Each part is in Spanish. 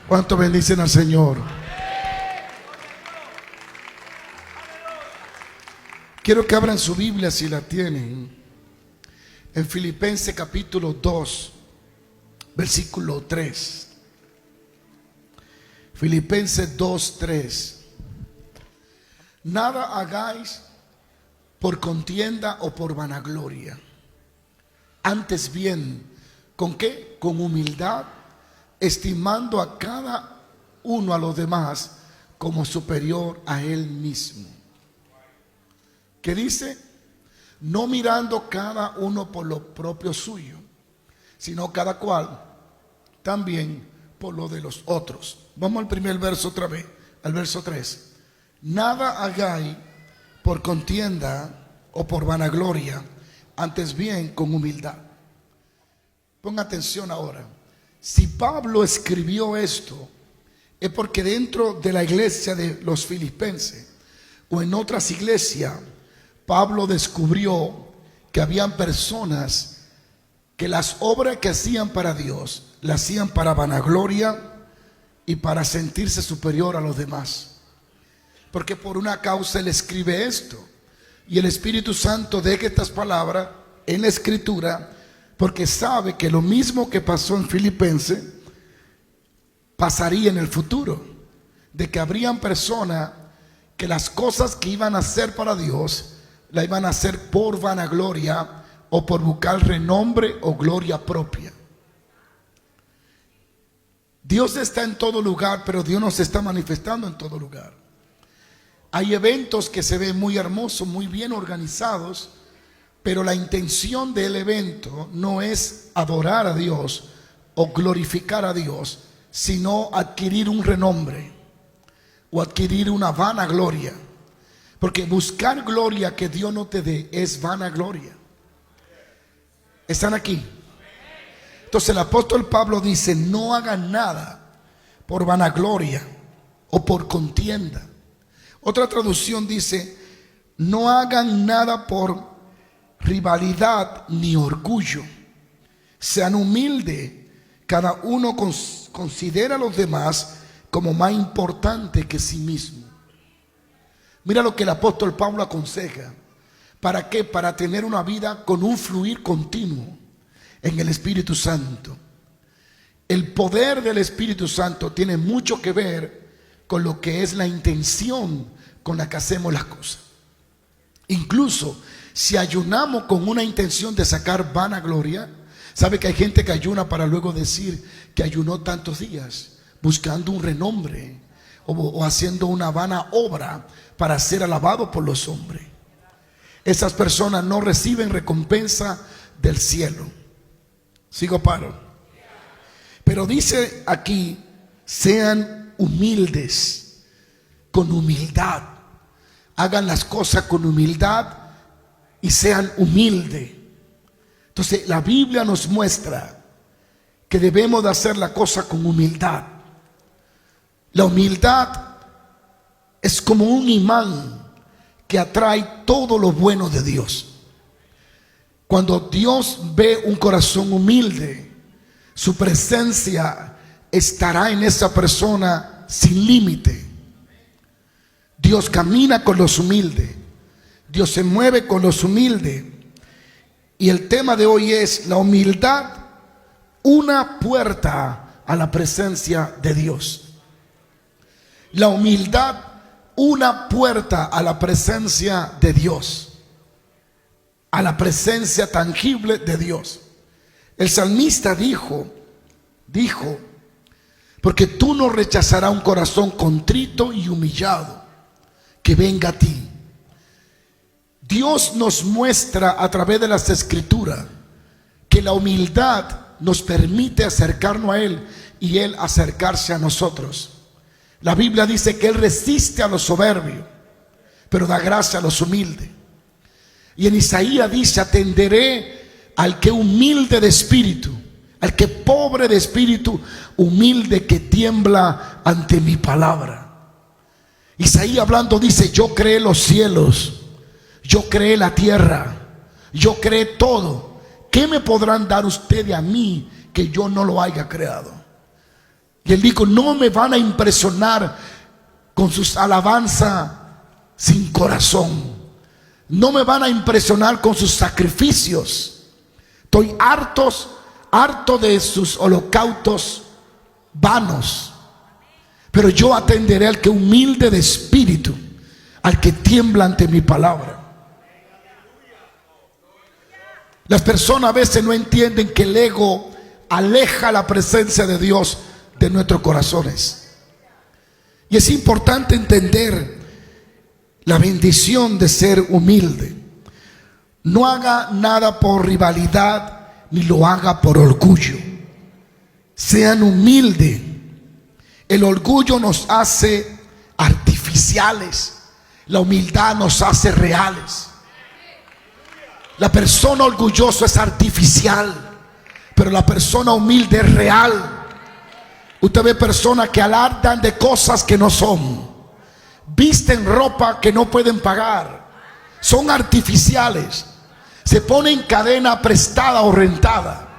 ¿Cuánto bendicen al Señor? Quiero que abran su Biblia si la tienen, en Filipenses capítulo 2, versículo 3. Filipenses 2, 3. Nada hagáis por contienda o por vanagloria, antes bien, ¿con qué? Con humildad, estimando a cada uno a los demás como superior a él mismo. ¿Qué dice? No mirando cada uno por lo propio suyo, sino cada cual también por lo de los otros. Vamos al primer verso otra vez, al verso 3. Nada hagáis por contienda o por vanagloria, antes bien con humildad. Ponga atención ahora. Si Pablo escribió esto, es porque dentro de la iglesia de los filipenses o en otras iglesias, Pablo descubrió que habían personas que las obras que hacían para Dios, las hacían para vanagloria y para sentirse superior a los demás. Porque por una causa él escribe esto, y el Espíritu Santo deja estas palabras en la Escritura, porque sabe que lo mismo que pasó en Filipenses pasaría en el futuro, de que habrían personas que las cosas que iban a hacer para Dios la iban a hacer por vanagloria o por buscar renombre o gloria propia. Dios está en todo lugar, pero Dios no se está manifestando en todo lugar. Hay eventos que se ven muy hermosos, muy bien organizados, pero la intención del evento no es adorar a Dios o glorificar a Dios, sino adquirir un renombre o adquirir una vanagloria. Porque buscar gloria que Dios no te dé es vanagloria. ¿Están aquí? Entonces el apóstol Pablo dice: no hagan nada por vanagloria o por contienda. Otra traducción dice: no hagan nada por rivalidad ni orgullo. Sean humildes. Cada uno considera a los demás como más importante que sí mismo. Mira lo que el apóstol Pablo aconseja. ¿Para qué? Para tener una vida con un fluir continuo en el Espíritu Santo. El poder del Espíritu Santo tiene mucho que ver con lo que es la intención con la que hacemos las cosas. Incluso si ayunamos con una intención de sacar vanagloria, sabe que hay gente que ayuna para luego decir que ayunó tantos días buscando un renombre o haciendo una vana obra para ser alabado por los hombres. Esas personas no reciben recompensa del cielo. Sigo paro. Pero dice aquí: sean humildes, con humildad. Hagan las cosas con humildad y sean humildes. Entonces la Biblia nos muestra que debemos de hacer la cosa con humildad. La humildad es como un imán que atrae todo lo bueno de Dios. Cuando Dios ve un corazón humilde, su presencia estará en esa persona sin límite. Dios camina con los humildes. Dios se mueve con los humildes. Y el tema de hoy es la humildad, una puerta a la presencia de Dios. La humildad, una puerta a la presencia de Dios, a la presencia tangible de Dios. El salmista dijo, porque tú no rechazarás un corazón contrito y humillado que venga a ti. Dios nos muestra a través de las Escrituras que la humildad nos permite acercarnos a Él y Él acercarse a nosotros. La Biblia dice que Él resiste a los soberbios, pero da gracia a los humildes. Y en Isaías dice: atenderé al que humilde de espíritu, al que pobre de espíritu, humilde que tiembla ante mi palabra. Isaías hablando dice: yo creé los cielos, yo creé la tierra, yo creé todo. ¿Qué me podrán dar ustedes a mí que yo no lo haya creado? Y él dijo, no me van a impresionar con sus alabanzas sin corazón. No me van a impresionar con sus sacrificios. Estoy harto de sus holocaustos vanos. Pero yo atenderé al que humilde de espíritu, al que tiembla ante mi palabra. Las personas a veces no entienden que el ego aleja la presencia de Dios de nuestros corazones. Y es importante entender la bendición de ser humilde. No haga nada por rivalidad, ni lo haga por orgullo. Sean humildes. El orgullo nos hace artificiales. La humildad nos hace reales. La persona orgullosa es artificial, pero la persona humilde es real. Usted ve personas que alardan de cosas que no son, visten ropa que no pueden pagar, son artificiales, se ponen cadena prestada o rentada,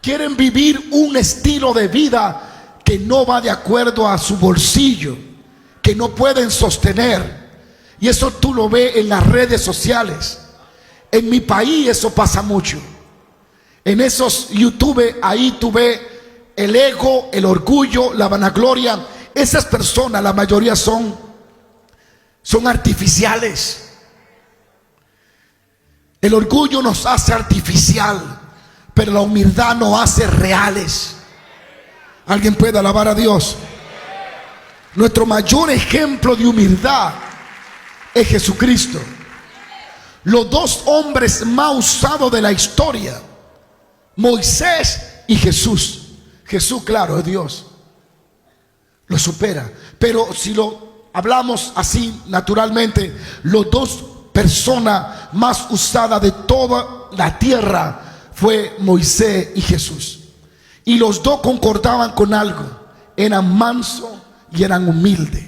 quieren vivir un estilo de vida que no va de acuerdo a su bolsillo, que no pueden sostener. Y eso tú lo ves en las redes sociales. En mi país eso pasa mucho. En esos YouTube, ahí tú ves el ego, el orgullo, la vanagloria. Esas personas, la mayoría son artificiales. El orgullo nos hace artificial, pero la humildad nos hace reales. ¿Alguien puede alabar a Dios? Nuestro mayor ejemplo de humildad es Jesucristo. Los dos hombres más usados de la historia, Moisés y Jesús. Jesús, claro, es Dios, lo supera. Pero si lo hablamos así naturalmente, los dos personas más usadas de toda la tierra fue Moisés y Jesús. Y los dos concordaban con algo: eran mansos y eran humildes.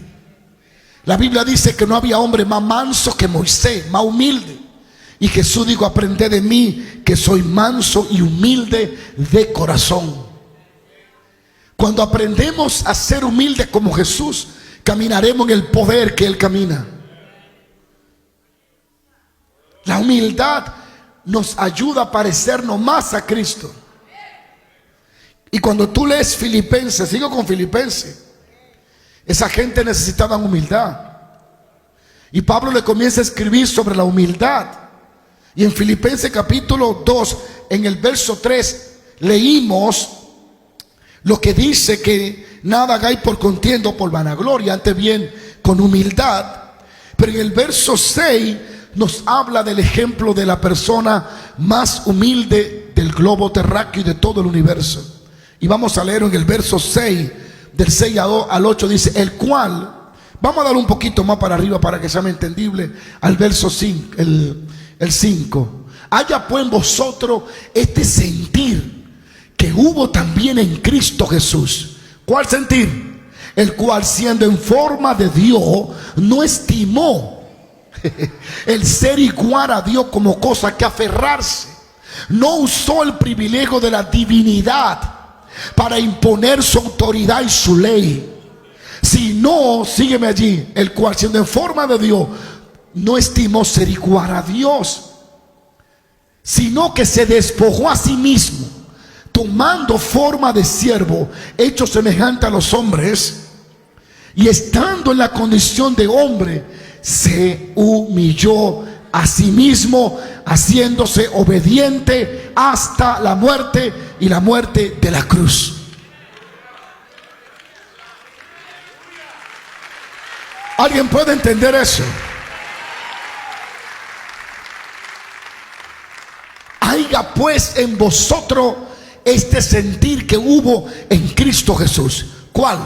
La Biblia dice que no había hombre más manso que Moisés, más humilde. Y Jesús dijo: aprended de mí, que soy manso y humilde de corazón. Cuando aprendemos a ser humildes como Jesús, caminaremos en el poder que Él camina. La humildad nos ayuda a parecernos más a Cristo. Y cuando tú lees Filipenses, sigo con Filipenses, esa gente necesitaba humildad. Y Pablo le comienza a escribir sobre la humildad. Y en Filipenses capítulo 2, en el verso 3, leímos lo que dice que nada hagáis por contienda o por vanagloria, antes bien con humildad. Pero en el verso 6 nos habla del ejemplo de la persona más humilde del globo terráqueo y de todo el universo. Y vamos a leer en el verso 6, del 6 al 8, dice: el cual, vamos a dar un poquito más para arriba para que sea más entendible, al verso 5, el 5. Haya pues en vosotros este sentir que hubo también en Cristo Jesús. ¿Cuál sentir? El cual, siendo en forma de Dios, no estimó el ser igual a Dios como cosa que aferrarse. No usó el privilegio de la divinidad para imponer su autoridad y su ley, sino, sígueme allí, el cual, siendo en forma de Dios, no estimó ser igual a Dios, sino que se despojó a sí mismo, tomando forma de siervo, hecho semejante a los hombres, y estando en la condición de hombre, se humilló a sí mismo, haciéndose obediente hasta la muerte, y la muerte de la cruz. ¿Alguien puede entender eso? Haya pues en vosotros este sentir que hubo en Cristo Jesús. ¿Cuál?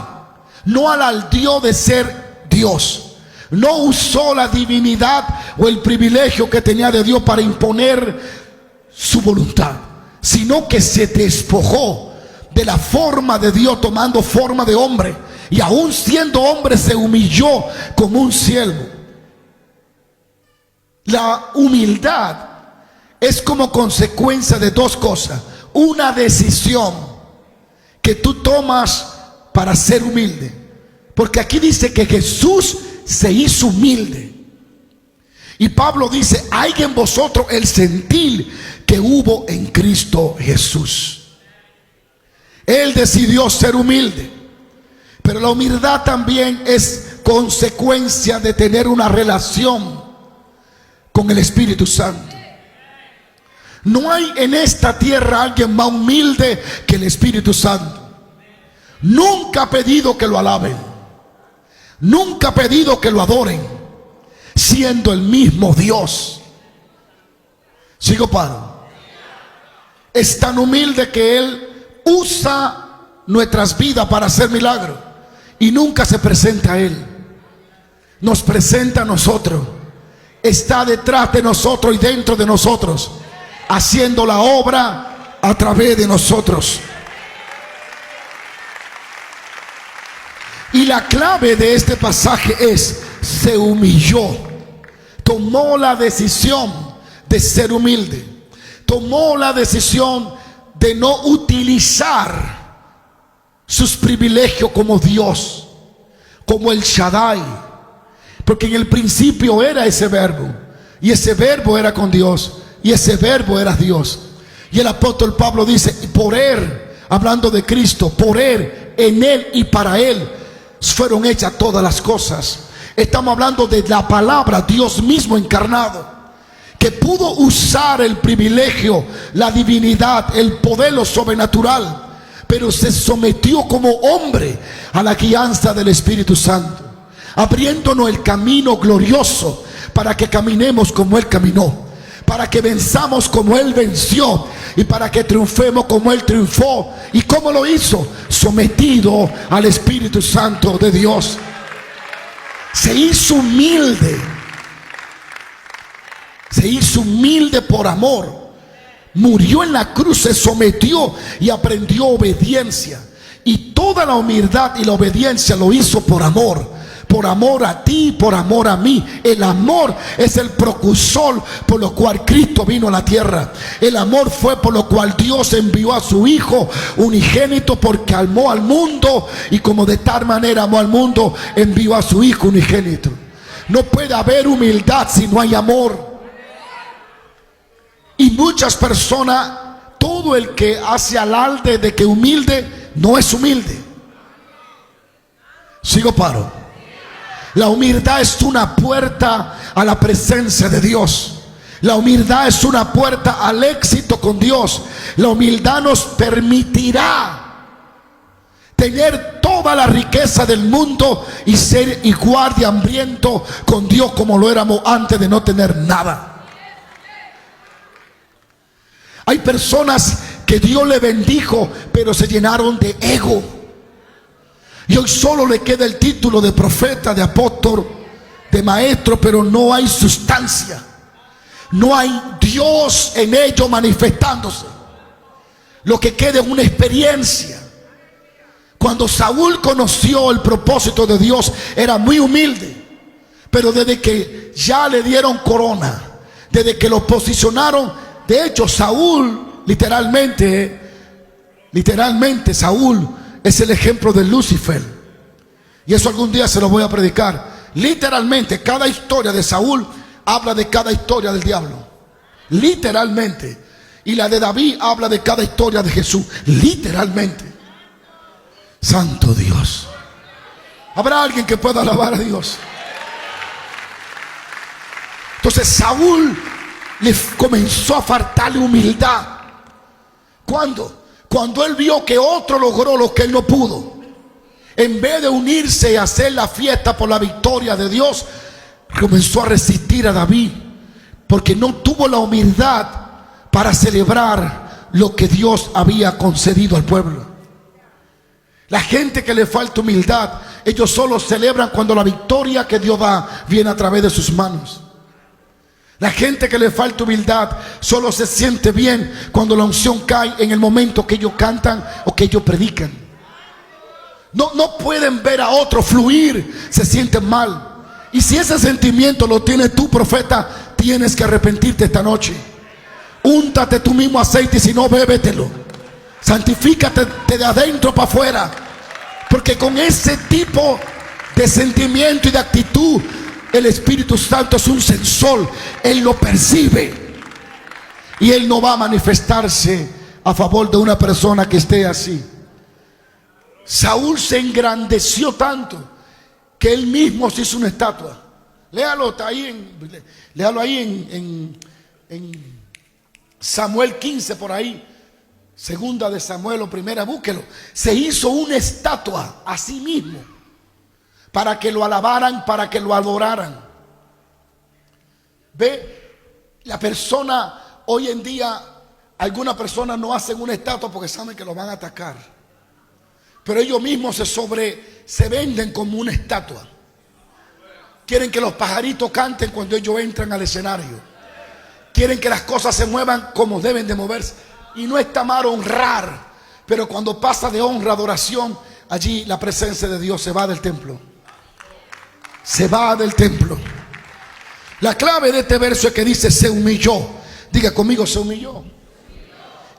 No alardeó de ser Dios. No usó la divinidad o el privilegio que tenía de Dios para imponer su voluntad, sino que se despojó de la forma de Dios, tomando forma de hombre, y aún siendo hombre se humilló como un siervo. La humildad es como consecuencia de dos cosas: una decisión que tú tomas para ser humilde? Porque aquí dice que Jesús se hizo humilde. Y Pablo dice: hay en vosotros el sentir que hubo en Cristo Jesús. Él decidió ser humilde. Pero la humildad también es consecuencia de tener una relación con el Espíritu Santo. No hay en esta tierra alguien más humilde que el Espíritu Santo. Nunca ha pedido que lo alaben, nunca ha pedido que lo adoren, siendo el mismo Dios. Sigo paro. Es tan humilde que Él usa nuestras vidas para hacer milagros y nunca se presenta a Él. Nos presenta a nosotros. Está detrás de nosotros y dentro de nosotros, haciendo la obra a través de nosotros. Y la clave de este pasaje es: se humilló. Tomó la decisión de ser humilde. Tomó la decisión de no utilizar sus privilegios como Dios, como el Shaddai. Porque en el principio era ese verbo, y ese verbo era con Dios, y ese verbo era Dios. Y el apóstol Pablo dice: por Él, hablando de Cristo, por Él, en Él y para Él fueron hechas todas las cosas. Estamos hablando de la palabra, Dios mismo encarnado, que pudo usar el privilegio, la divinidad, el poder, lo sobrenatural, pero se sometió como hombre a la guianza del Espíritu Santo, abriéndonos el camino glorioso para que caminemos como Él caminó, para que venzamos como Él venció y para que triunfemos como Él triunfó. ¿Y cómo lo hizo? Sometido al Espíritu Santo de Dios. Se hizo humilde. Se hizo humilde por amor. Murió en la cruz, se sometió y aprendió obediencia. Y toda la humildad y la obediencia lo hizo por amor. Por amor a ti, por amor a mí. El amor es el precursor por lo cual Cristo vino a la tierra. El amor fue por lo cual Dios envió a su Hijo unigénito, porque amó al mundo, y como de tal manera amó al mundo, envió a su Hijo unigénito. No puede haber humildad si no hay amor. Y muchas personas, todo el que hace alarde de que humilde, no es humilde. Sigo paro. La humildad es una puerta a la presencia de Dios. La humildad es una puerta al éxito con Dios. La humildad nos permitirá tener toda la riqueza del mundo y ser igual de hambriento con Dios como lo éramos antes de no tener nada. Hay personas que Dios le bendijo, pero se llenaron de ego. Y hoy solo le queda el título de profeta, de apóstol, de maestro, pero no hay sustancia. No hay Dios en ellos manifestándose. Lo que queda es una experiencia. Cuando Saúl conoció el propósito de Dios, era muy humilde. Pero desde que ya le dieron corona, desde que lo posicionaron, de hecho Saúl, literalmente Saúl es el ejemplo de Lucifer. Y eso algún día se lo voy a predicar. Literalmente, cada historia de Saúl habla de cada historia del diablo. Literalmente. Y la de David habla de cada historia de Jesús. Literalmente. Santo Dios. ¿Habrá alguien que pueda alabar a Dios? Entonces Saúl le comenzó a faltarle humildad. ¿Cuándo? Cuando él vio que otro logró lo que él no pudo. En vez de unirse y hacer la fiesta por la victoria de Dios, comenzó a resistir a David, porque no tuvo la humildad para celebrar lo que Dios había concedido al pueblo. La gente que le falta humildad, ellos solo celebran cuando la victoria que Dios da viene a través de sus manos. La gente que le falta humildad solo se siente bien cuando la unción cae en el momento que ellos cantan o que ellos predican. No pueden ver a otro fluir, se sienten mal. Y si ese sentimiento lo tienes tú, profeta, tienes que arrepentirte esta noche. Úntate tú mismo aceite y si no, bébetelo. Santifícate de adentro para afuera. Porque con ese tipo de sentimiento y de actitud, el Espíritu Santo es un sensor. Él lo percibe. Y Él no va a manifestarse a favor de una persona que esté así. Saúl se engrandeció tanto que él mismo se hizo una estatua. Léalo ahí en Samuel 15 por ahí. Segunda de Samuel o primera, búsquelo. Se hizo una estatua a sí mismo para que lo alabaran, para que lo adoraran. Ve, la persona hoy en día, algunas personas no hacen una estatua porque saben que lo van a atacar. Pero ellos mismos se venden como una estatua. Quieren que los pajaritos canten cuando ellos entran al escenario. Quieren que las cosas se muevan como deben de moverse. Y no está mal honrar, pero cuando pasa de honra a adoración, allí la presencia de Dios se va del templo. Se va del templo. La clave de este verso es que dice se humilló. Diga conmigo, se humilló.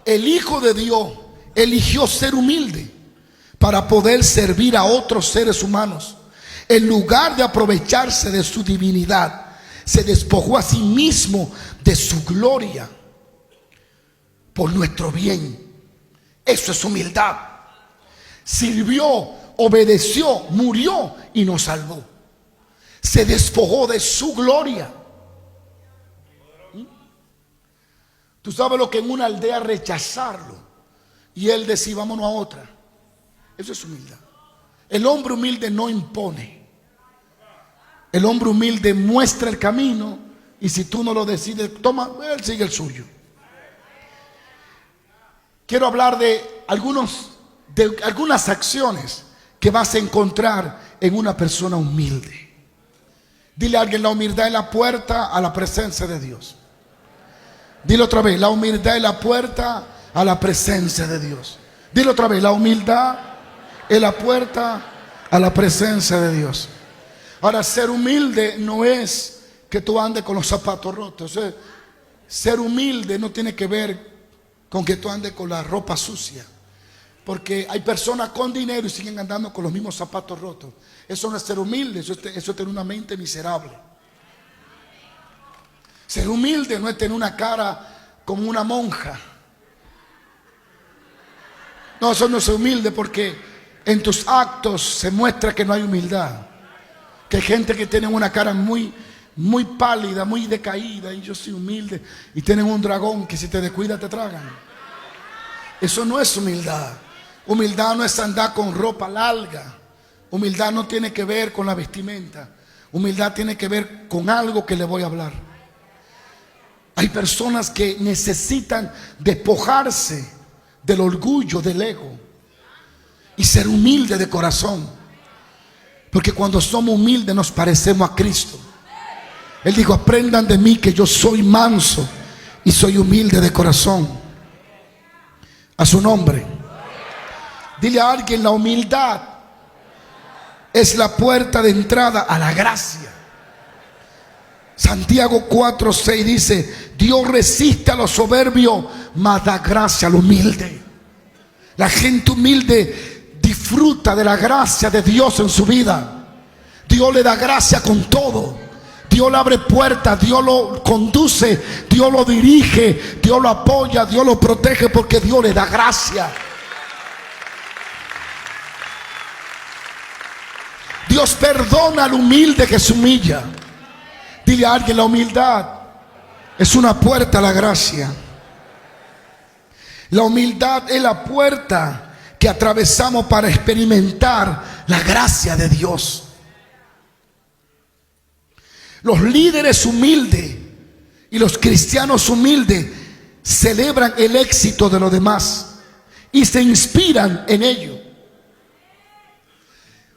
El Hijo de Dios eligió ser humilde para poder servir a otros seres humanos. En lugar de aprovecharse de su divinidad, se despojó a sí mismo de su gloria por nuestro bien. Eso es humildad. Sirvió, obedeció, murió y nos salvó. Se despojó de su gloria. Tú sabes lo que en una aldea rechazarlo y él decir vámonos a otra. Eso es humildad. El hombre humilde no impone. El hombre humilde muestra el camino y si tú no lo decides, toma, él sigue el suyo. Quiero hablar de algunas acciones que vas a encontrar en una persona humilde. Dile a alguien, la humildad es la puerta a la presencia de Dios. Dile otra vez, la humildad es la puerta a la presencia de Dios. Dile otra vez, la humildad es la puerta a la presencia de Dios. Ahora, ser humilde no es que tú andes con los zapatos rotos. O sea, ser humilde no tiene que ver con que tú andes con la ropa sucia. Porque hay personas con dinero y siguen andando con los mismos zapatos rotos. Eso no es ser humilde, eso es tener una mente miserable. Ser humilde no es tener una cara como una monja. No, eso no es ser humilde, porque en tus actos se muestra que no hay humildad. Que hay gente que tiene una cara muy pálida, muy decaída, y yo soy humilde, y tienen un dragón que si te descuida te tragan. Eso no es humildad. Humildad no es andar con ropa larga. Humildad no tiene que ver con la vestimenta. Humildad tiene que ver con algo que le voy a hablar. Hay personas que necesitan despojarse del orgullo, del ego, y ser humilde de corazón. Porque cuando somos humildes nos parecemos a Cristo. Él dijo, aprendan de mí que yo soy manso y soy humilde de corazón. A su nombre. Dile a alguien, la humildad es la puerta de entrada a la gracia. Santiago 4:6 dice, Dios resiste a los soberbios, mas da gracia al humilde. La gente humilde disfruta de la gracia de Dios en su vida. Dios le da gracia con todo. Dios le abre puertas, Dios lo conduce, Dios lo dirige, Dios lo apoya, Dios lo protege, porque Dios le da gracia. Dios perdona al humilde que se humilla. Dile a alguien, la humildad es una puerta a la gracia. La humildad es la puerta que atravesamos para experimentar la gracia de Dios. Los líderes humildes y los cristianos humildes celebran el éxito de los demás y se inspiran en ello.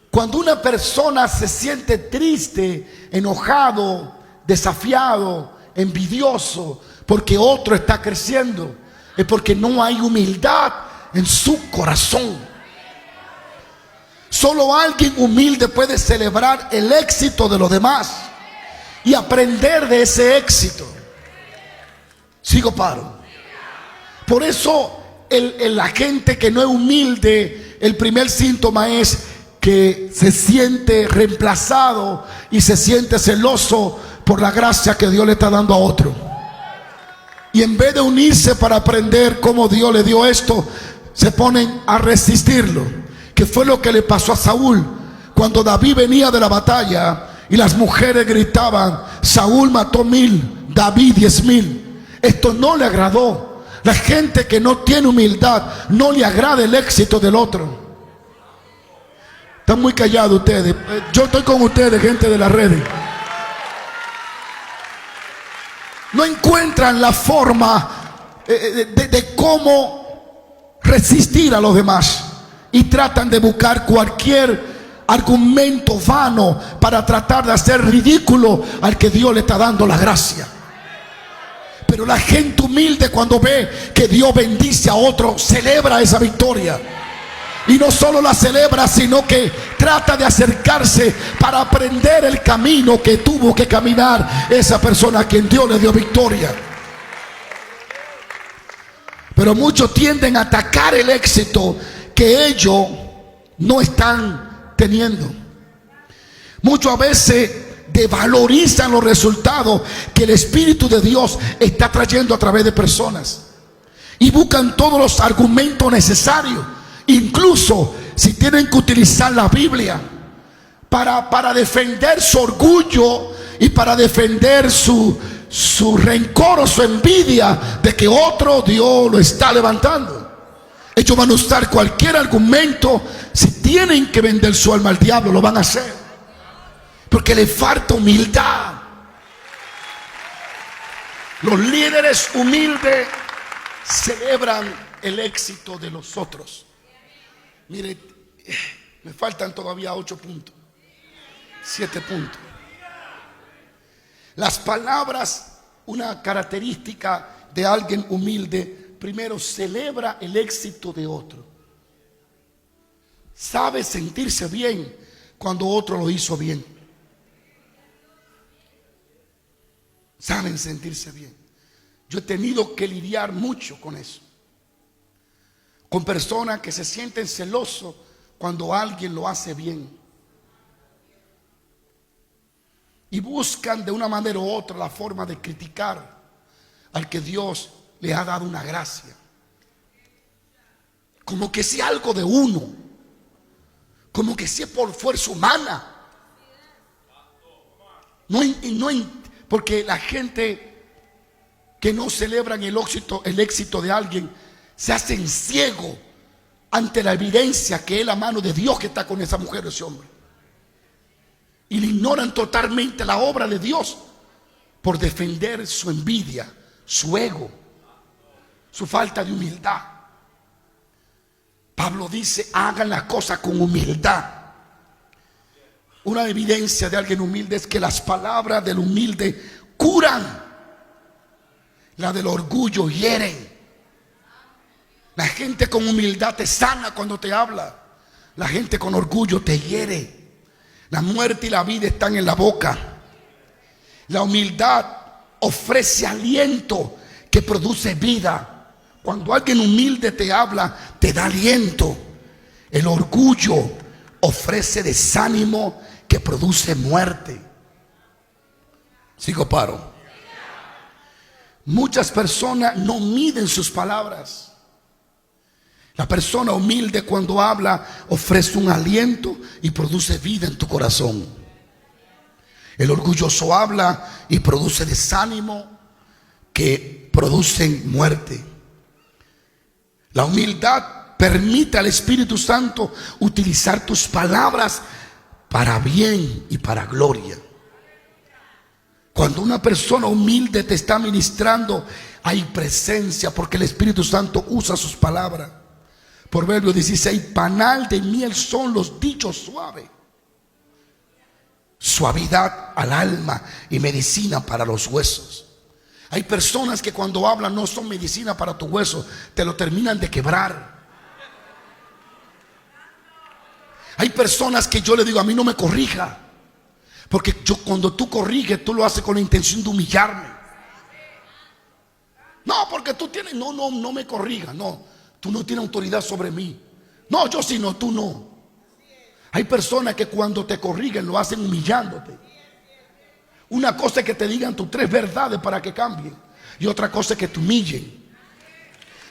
Cuando una persona se siente triste, enojado, desafiado, envidioso porque otro está creciendo, es porque no hay humildad en su corazón. Solo alguien humilde puede celebrar el éxito de los demás y aprender de ese éxito. Sigo paro. Por eso la gente que no es humilde, el primer síntoma es que se siente reemplazado y se siente celoso por la gracia que Dios le está dando a otro. Y en vez de unirse para aprender cómo Dios le dio esto, se ponen a resistirlo. Que fue lo que le pasó a Saúl cuando David venía de la batalla y las mujeres gritaban: Saúl mató 1000, David 10,000. Esto no le agradó. La gente que no tiene humildad no le agrada el éxito del otro. Están muy callados ustedes. Yo estoy con ustedes, gente de las redes. No encuentran la forma de cómo resistir a los demás y tratan de buscar cualquier argumento vano para tratar de hacer ridículo al que Dios le está dando la gracia. Pero la gente humilde, cuando ve que Dios bendice a otro, celebra esa victoria. Y no solo la celebra, sino que trata de acercarse para aprender el camino que tuvo que caminar esa persona a quien Dios le dio victoria. Pero muchos tienden a atacar el éxito que ellos no están teniendo. Muchos a veces devalorizan los resultados que el Espíritu de Dios está trayendo a través de personas y buscan todos los argumentos necesarios, incluso si tienen que utilizar la Biblia para defender su orgullo y para defender su rencor o su envidia de que otro Dios lo está levantando. Ellos van a usar cualquier argumento. Si tienen que vender su alma al diablo, lo van a hacer, porque le falta humildad. Los líderes humildes celebran el éxito de los otros. Mire, me faltan todavía 8 puntos, 7 puntos. Las palabras, una característica de alguien humilde: primero, celebra el éxito de otro. Sabe sentirse bien cuando otro lo hizo bien. Saben sentirse bien. Yo he tenido que lidiar mucho con eso, con personas que se sienten celosos cuando alguien lo hace bien y buscan de una manera u otra la forma de criticar al que Dios le ha dado una gracia, como que si algo de uno, como que si es por fuerza humana. Porque la gente que no celebran el éxito de alguien se hacen ciegos ante la evidencia que es la mano de Dios que está con esa mujer o ese hombre, y le ignoran totalmente la obra de Dios por defender su envidia, su ego, su falta de humildad. Pablo dice: hagan las cosas con humildad. Una evidencia de alguien humilde es que las palabras del humilde curan, la del orgullo hieren. La gente con humildad te sana cuando te habla. La gente con orgullo te hiere. La muerte y la vida están en la boca. La humildad ofrece aliento que produce vida. Cuando alguien humilde te habla, te da aliento. El orgullo ofrece desánimo que produce muerte. Sigo, paro. Muchas personas no miden sus palabras. La persona humilde, cuando habla, ofrece un aliento y produce vida en tu corazón. El orgulloso habla y produce desánimo que producen muerte. La humildad permite al Espíritu Santo utilizar tus palabras para bien y para gloria. Cuando una persona humilde te está ministrando, hay presencia, porque el Espíritu Santo usa sus palabras. Proverbios 16: panal de miel son los dichos suaves, suavidad al alma y medicina para los huesos. Hay personas que cuando hablan no son medicina para tus huesos, te lo terminan de quebrar. Hay personas que yo le digo: a mí no me corrija, porque cuando tú corriges, tú lo haces con la intención de humillarme. No, porque tú tienes, no me corrija, no. Tú no tienes autoridad sobre mí. No, yo sí, no, tú no. Hay personas que cuando te corrigen lo hacen humillándote. Una cosa es que te digan tus 3 verdades para que cambien, y otra cosa es que te humillen.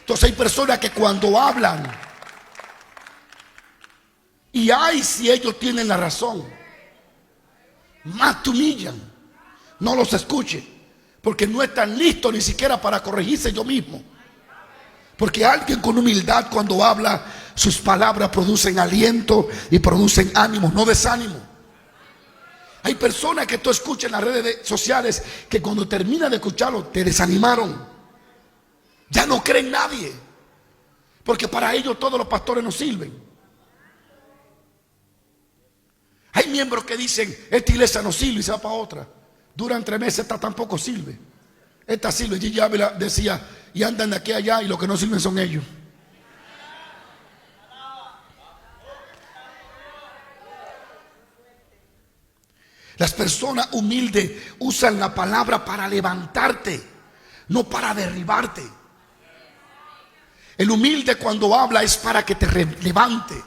Entonces hay personas que cuando hablan, y ay, si ellos tienen la razón, más te humillan. No los escuche, porque no están listos ni siquiera para corregirse ellos mismos. Porque alguien con humildad, cuando habla, sus palabras producen aliento y producen ánimo, no desánimo. Hay personas que tú escuchas en las redes sociales que cuando terminas de escucharlo te desanimaron. Ya no creen en nadie, porque para ellos todos los pastores no sirven. Hay miembros que dicen, esta iglesia no sirve, y se va para otra. Duran 3 meses, esta tampoco sirve. Esta sirve. Gigi Ávila decía, y andan de aquí a allá, y los que no sirven son ellos. Las personas humildes usan la palabra para levantarte, no para derribarte. El humilde cuando habla es para que te levante.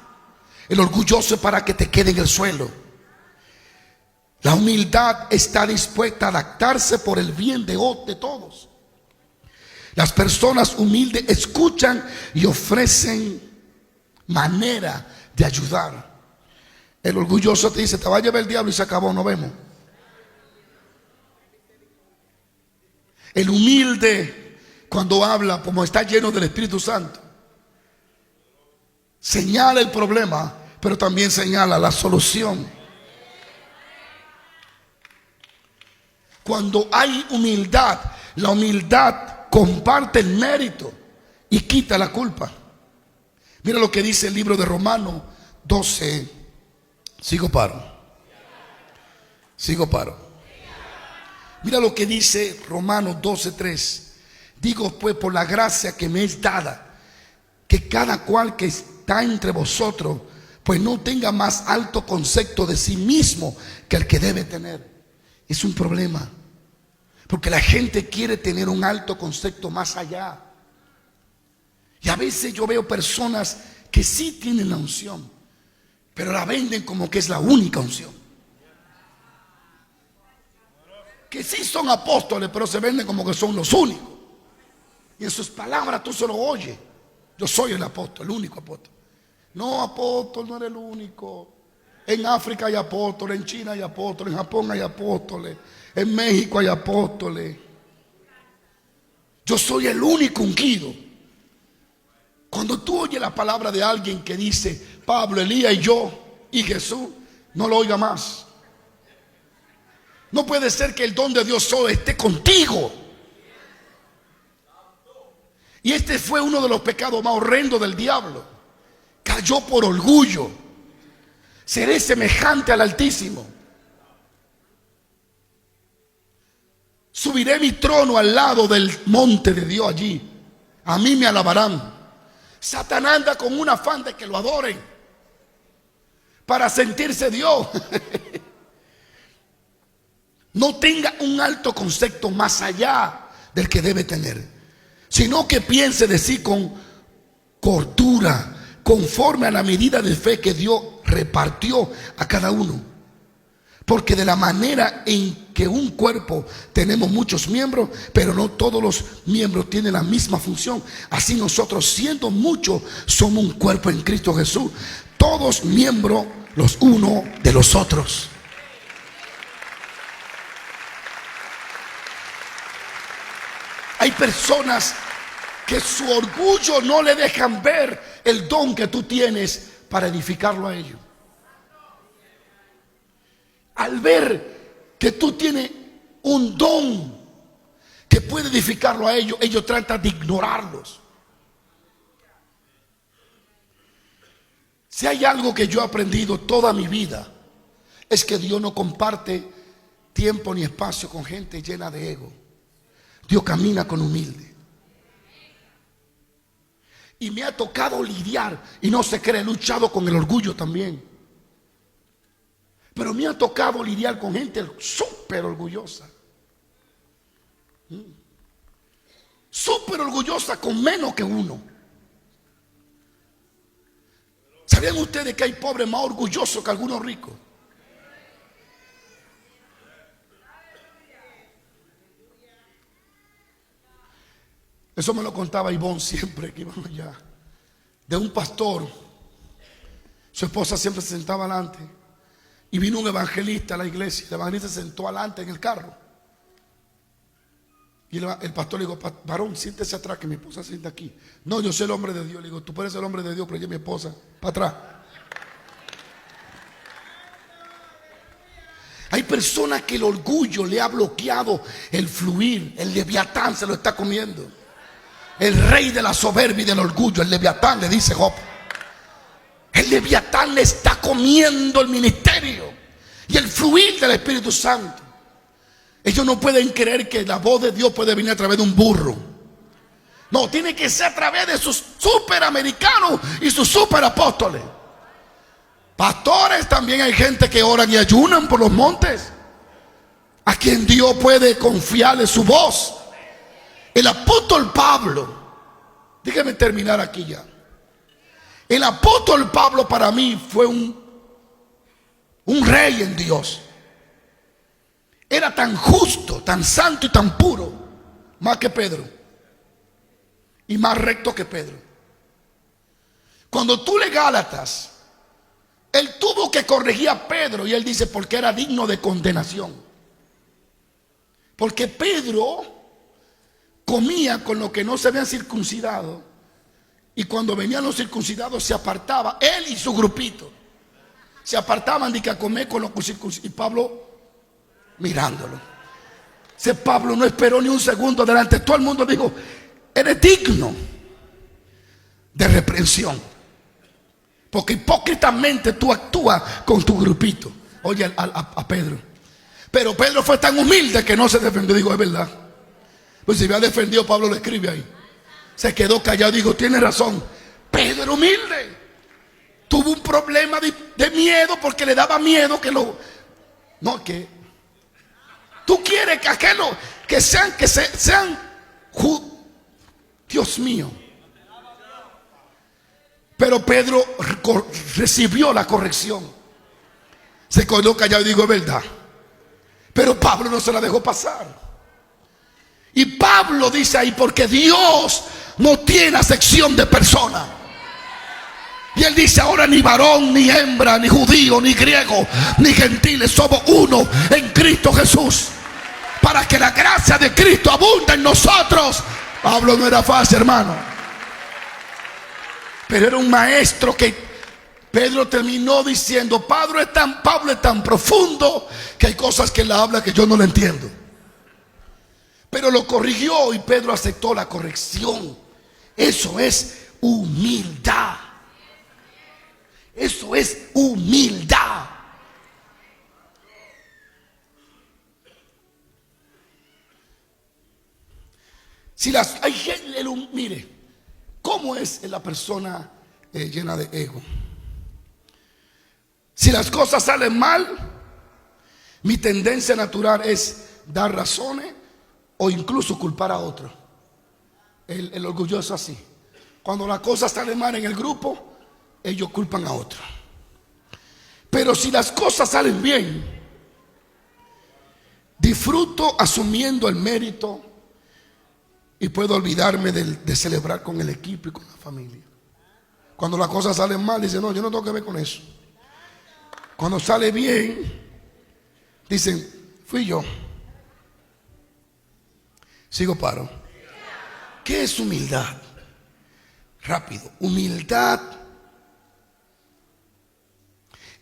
El orgulloso es para que te quede en el suelo. La humildad está dispuesta a adaptarse por el bien de todos. Las personas humildes escuchan y ofrecen manera de ayudar. El orgulloso te dice, te va a llevar el diablo y se acabó, nos vemos. El humilde, cuando habla, como está lleno del Espíritu Santo, señala el problema, pero también señala la solución. Cuando hay humildad, la humildad comparte el mérito y quita la culpa. Mira lo que dice el libro de Romanos 12. Sigo paro. Mira lo que dice Romanos 12:3. Digo pues por la gracia que me es dada, que cada cual que está entre vosotros, pues no tenga más alto concepto de sí mismo que el que debe tener. Es un problema, porque la gente quiere tener un alto concepto más allá. Y a veces yo veo personas que sí tienen la unción, pero la venden como que es la única unción. Que sí son apóstoles, pero se venden como que son los únicos. Y en sus palabras tú solo oyes, yo soy el apóstol, el único apóstol. No, apóstol, no eres el único. En África hay apóstoles, en China hay apóstoles, en Japón hay apóstoles, en México hay apóstoles. Yo soy el único ungido. Cuando tú oyes la palabra de alguien que dice Pablo, Elías y yo y Jesús, no lo oiga más. No puede ser que el don de Dios solo esté contigo. Y este fue uno de los pecados más horrendos del diablo. Cayó por orgullo. Seré semejante al Altísimo. Subiré mi trono al lado del monte de Dios allí. A mí me alabarán. Satanás anda con un afán de que lo adoren para sentirse Dios. No tenga un alto concepto más allá del que debe tener, sino que piense de sí con cordura, conforme a la medida de fe que Dios repartió a cada uno. Porque de la manera en que un cuerpo tenemos muchos miembros, pero no todos los miembros tienen la misma función, así nosotros, siendo muchos, somos un cuerpo en Cristo Jesús, todos miembros los unos de los otros. Hay personas que su orgullo no le dejan ver el don que tú tienes para edificarlo a ellos. Al ver que tú tienes un don que puede edificarlo a ellos, ellos tratan de ignorarlos. Si hay algo que yo he aprendido toda mi vida, es que Dios no comparte tiempo ni espacio con gente llena de ego. Dios camina con humilde. Y me ha tocado lidiar, y no se cree, he luchado con el orgullo también. Pero me ha tocado lidiar con gente súper orgullosa. Súper orgullosa con menos que uno. ¿Sabían ustedes que hay pobres más orgullosos que algunos ricos? Eso me lo contaba Ivonne siempre que íbamos allá. De un pastor, su esposa siempre se sentaba adelante y vino un evangelista a la iglesia. El evangelista se sentó adelante en el carro y el pastor le dijo: varón, siéntese atrás, que mi esposa se sienta aquí. No, yo soy el hombre de Dios. Le digo: tú puedes ser el hombre de Dios, pero yo mi esposa, para atrás. Hay personas que el orgullo le ha bloqueado el fluir. El leviatán se lo está comiendo. El rey de la soberbia y del orgullo, el leviatán, le dice Job. El leviatán le está comiendo el ministerio y el fluir del Espíritu Santo. Ellos no pueden creer que la voz de Dios puede venir a través de un burro. No, tiene que ser a través de sus superamericanos y sus superapóstoles. Pastores, también hay gente que oran y ayunan por los montes, a quien Dios puede confiarle su voz. El apóstol Pablo, déjeme terminar aquí ya. El apóstol Pablo para mí fue un rey en Dios. Era tan justo, tan santo y tan puro, más que Pedro, y más recto que Pedro. Cuando tú lees Gálatas, él tuvo que corregir a Pedro y él dice: porque era digno de condenación. Porque Pedro comía con los que no se habían circuncidado, y cuando venían los circuncidados se apartaba, él y su grupito se apartaban de que a comer con los circuncidados, y Pablo mirándolo. Ese Pablo no esperó ni un segundo delante. Todo el mundo dijo: eres digno de reprensión, porque hipócritamente tú actúas con tu grupito. Oye a Pedro. Pero Pedro fue tan humilde que no se defendió. Digo: es verdad. Pues si había defendido, Pablo lo escribe ahí. Se quedó callado. Digo: tiene razón. Pedro era humilde. Tuvo un problema de miedo, porque le daba miedo que lo... No, que... Tú quieres que aquellos que sean Dios mío. Pero Pedro recibió la corrección. Se quedó callado y digo: es verdad. Pero Pablo no se la dejó pasar. Y Pablo dice ahí: porque Dios no tiene acepción de personas. Y él dice: ahora ni varón, ni hembra, ni judío, ni griego, ni gentiles, somos uno en Cristo Jesús, para que la gracia de Cristo abunde en nosotros. Pablo no era fácil, hermano, pero era un maestro que Pedro terminó diciendo: Pablo es tan profundo que hay cosas que él habla que yo no le entiendo. Pero lo corrigió y Pedro aceptó la corrección. Eso es humildad. Eso es humildad. Mire, ¿cómo es la persona llena de ego? Si las cosas salen mal, mi tendencia natural es dar razones o incluso culpar a otro. El orgulloso así. Cuando las cosas salen mal en el grupo, ellos culpan a otro. Pero si las cosas salen bien, disfruto asumiendo el mérito y puedo olvidarme de celebrar con el equipo y con la familia. Cuando las cosas salen mal, dicen: no, yo no tengo que ver con eso. Cuando sale bien, dicen: fui yo. Sigo paro. ¿Qué es humildad? Rápido. Humildad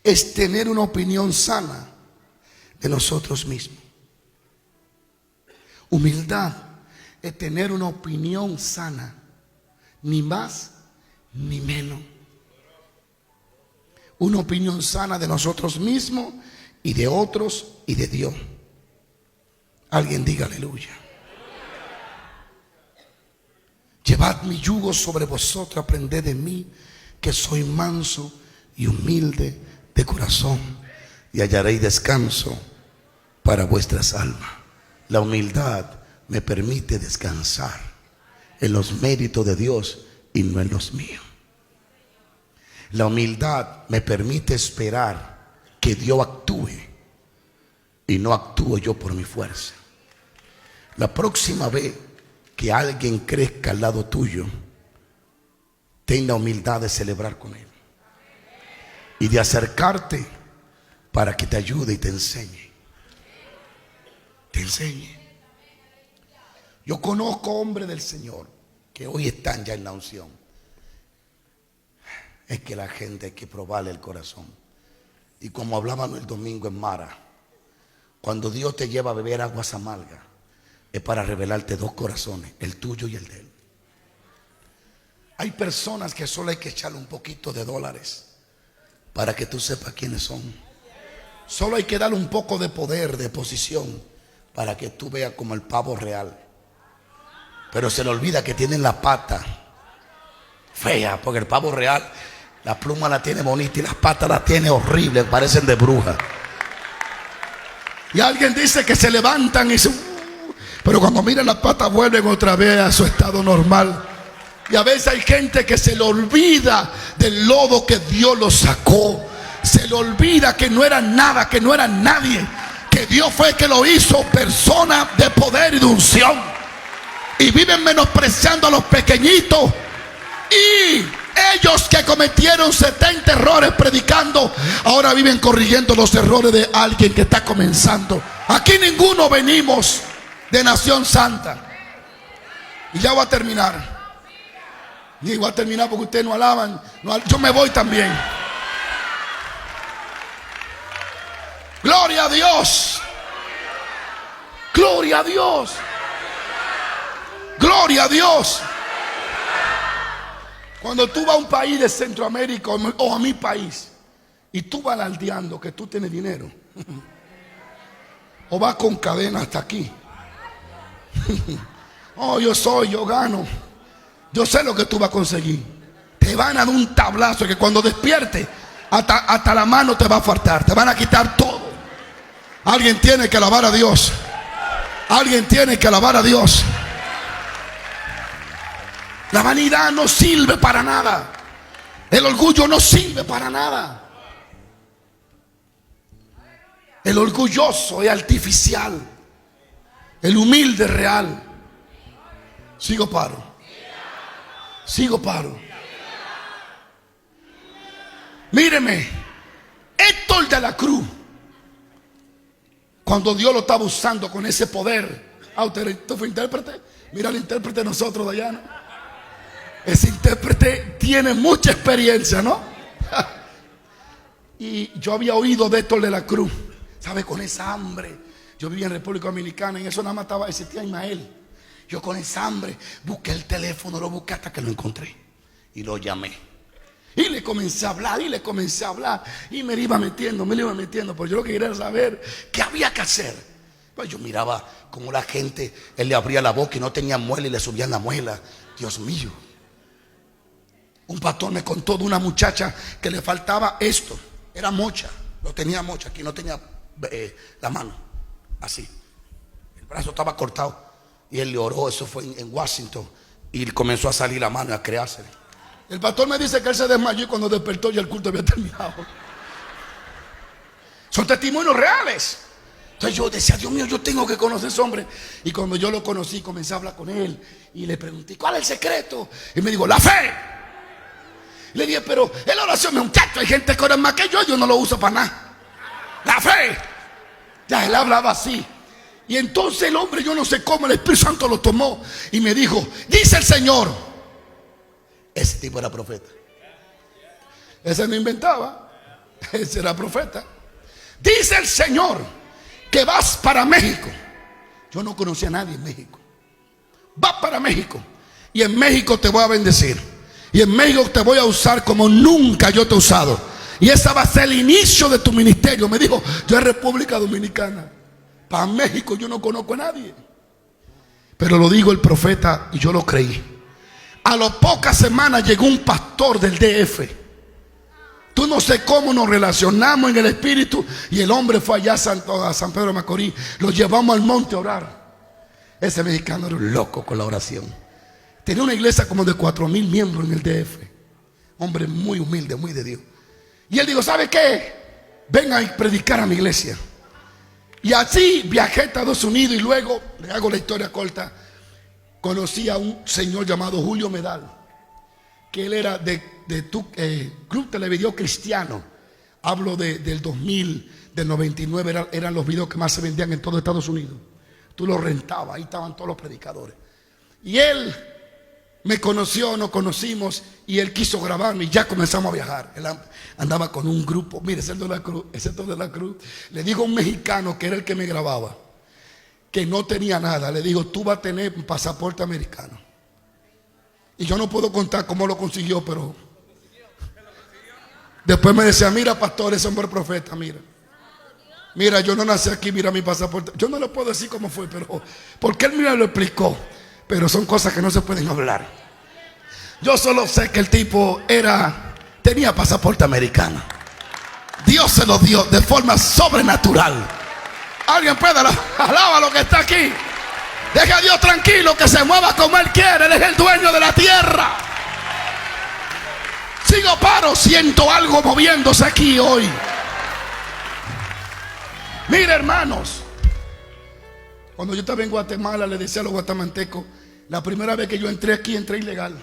es tener una opinión sana de nosotros mismos. Humildad es tener una opinión sana, ni más ni menos. Una opinión sana de nosotros mismos y de otros y de Dios. Alguien diga aleluya. Llevad mi yugo sobre vosotros, aprended de mí, que soy manso y humilde de corazón, y hallaréis descanso para vuestras almas. La humildad me permite descansar en los méritos de Dios y no en los míos. La humildad me permite esperar que Dios actúe y no actúo yo por mi fuerza. La próxima vez que alguien crezca al lado tuyo, ten la humildad de celebrar con él y de acercarte para que te ayude y te enseñe. Te enseñe. Yo conozco hombres del Señor que hoy están ya en la unción. Es que la gente hay que probarle el corazón. Y como hablábamos el domingo en Mara, cuando Dios te lleva a beber aguas amargas, es para revelarte dos corazones, el tuyo y el de él. Hay personas que solo hay que echarle un poquito de dólares para que tú sepas quiénes son. Solo hay que darle un poco de poder, de posición, para que tú veas como el pavo real. Pero se le olvida que tienen la pata fea, porque el pavo real, la pluma la tiene bonita y las patas las tiene horribles, parecen de bruja. Y alguien dice que se levantan y pero cuando miran las patas vuelven otra vez a su estado normal. Y a veces hay gente que se le olvida del lodo que Dios los sacó. Se le olvida que no eran nada, que no eran nadie, que Dios fue el que lo hizo persona de poder y de unción. Y viven menospreciando a los pequeñitos. Y ellos que cometieron 70 errores predicando, ahora viven corrigiendo los errores de alguien que está comenzando. Aquí ninguno venimos de nación santa. Y ya voy a terminar. Y voy a terminar porque ustedes no alaban. Yo me voy también. Gloria a Dios. Gloria a Dios. Gloria a Dios. Cuando tú vas a un país de Centroamérica o a mi país y tú vas alardeando que tú tienes dinero, o vas con cadena hasta aquí, oh, yo gano, yo sé lo que tú vas a conseguir, te van a dar un tablazo que cuando despiertes hasta la mano te va a faltar, te van a quitar todo. Alguien tiene que alabar a Dios. Alguien tiene que alabar a Dios. La vanidad no sirve para nada. El orgullo no sirve para nada. El orgulloso es artificial. El humilde es real. Sigo paro. Sigo paro. Míreme, Héctor de la Cruz, cuando Dios lo estaba usando con ese poder. ¿Usted fue intérprete? Mira el intérprete de nosotros de allá, ¿no? Ese intérprete tiene mucha experiencia, ¿no? Y yo había oído de Héctor de la Cruz, ¿sabe? Con esa hambre. Yo vivía en República Dominicana, en eso nada más estaba ese tía Ismael. Yo con esa hambre busqué el teléfono, lo busqué hasta que lo encontré y lo llamé. Y le comencé a hablar, y me iba metiendo, porque yo lo que quería era saber qué había que hacer. Pues yo miraba como la gente, él le abría la boca y no tenía muela y le subían la muela. Dios mío. Un pastor me contó de una muchacha que le faltaba esto, era mocha, lo tenía mocha, aquí no tenía la mano, así. El brazo estaba cortado y él le oró, eso fue en Washington, y comenzó a salir la mano y a crearse. El pastor me dice que él se desmayó y cuando despertó ya el culto había terminado. Son testimonios reales. Entonces yo decía, Dios mío, yo tengo que conocer a ese hombre. Y cuando yo lo conocí, comencé a hablar con él y le pregunté, ¿cuál es el secreto? Y me dijo, la fe. Le dije, pero en la oración, muchacho, hay gente que ora más que yo no lo uso para nada. La fe. Ya él hablaba así. Y entonces el hombre, yo no sé cómo, el Espíritu Santo lo tomó y me dijo, dice el Señor. Ese tipo era profeta. Ese no inventaba. Ese era profeta. Dice el Señor que vas para México. Yo no conocía a nadie en México. Vas para México y en México te voy a bendecir. Y en México te voy a usar como nunca yo te he usado. Y ese va a ser el inicio de tu ministerio. Me dijo, yo en República Dominicana, para México yo no conozco a nadie. Pero lo dijo el profeta y yo lo creí. A las pocas semanas llegó un pastor del DF. Tú no sé cómo nos relacionamos en el espíritu. Y el hombre fue allá a San Pedro de Macorís. Lo llevamos al monte a orar. Ese mexicano era un loco con la oración. Tenía una iglesia como de 4,000 miembros en el DF. hombre muy humilde, muy de Dios. Y él dijo, ¿sabe qué? Venga a predicar a mi iglesia. Y así viajé a Estados Unidos y luego, le hago la historia corta, conocí a un señor llamado Julio Medal, que él era de Club Televideo Cristiano. Hablo del 2000, del 99, eran los videos que más se vendían en todo Estados Unidos. Tú los rentabas, ahí estaban todos los predicadores. Y él me conoció, nos conocimos y él quiso grabarme y ya comenzamos a viajar. Él andaba con un grupo, mire, ese de la Cruz. Le digo a un mexicano que era el que me grababa, que no tenía nada, le digo, tú vas a tener un pasaporte americano. Y yo no puedo contar cómo lo consiguió, pero después me decía, mira pastor, ese hombre profeta, mira, yo no nací aquí, mira mi pasaporte. Yo no le puedo decir cómo fue, pero porque él me lo explicó. Pero son cosas que no se pueden hablar. Yo solo sé que el tipo tenía pasaporte americano. Dios se lo dio de forma sobrenatural. Alguien puede alabar a lo que está aquí. Deja a Dios tranquilo, que se mueva como Él quiere. Él es el dueño de la tierra. Sigo paro, siento algo moviéndose aquí hoy. Mire, hermanos, cuando yo estaba en Guatemala, le decía a los guatemaltecos, la primera vez que yo entré aquí, entré ilegal.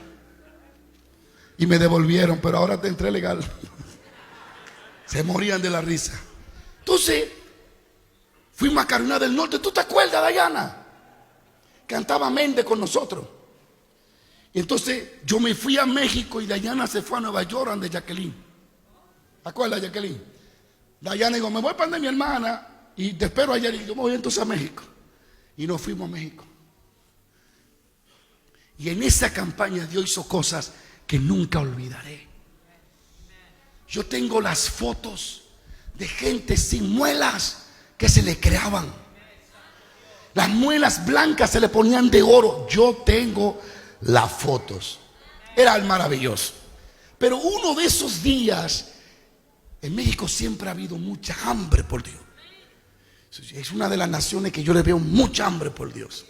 Y me devolvieron, pero ahora te entré legal. Se morían de la risa. Entonces, fuimos a Carolina del Norte. ¿Tú te acuerdas, Dayana? Cantaba Méndez con nosotros. Y entonces, yo me fui a México y Dayana se fue a Nueva York, donde Jacqueline. ¿Te acuerdas, Jacqueline? Dayana dijo, me voy para donde mi hermana y te espero allá. Y yo me voy entonces a México. Y nos fuimos a México. Y en esa campaña Dios hizo cosas que nunca olvidaré. Yo tengo las fotos de gente sin muelas que se le creaban. Las muelas blancas se le ponían de oro. Yo tengo las fotos. Era maravilloso. Pero uno de esos días, en México siempre ha habido mucha hambre por Dios. Es una de las naciones que yo le veo mucha hambre por Dios.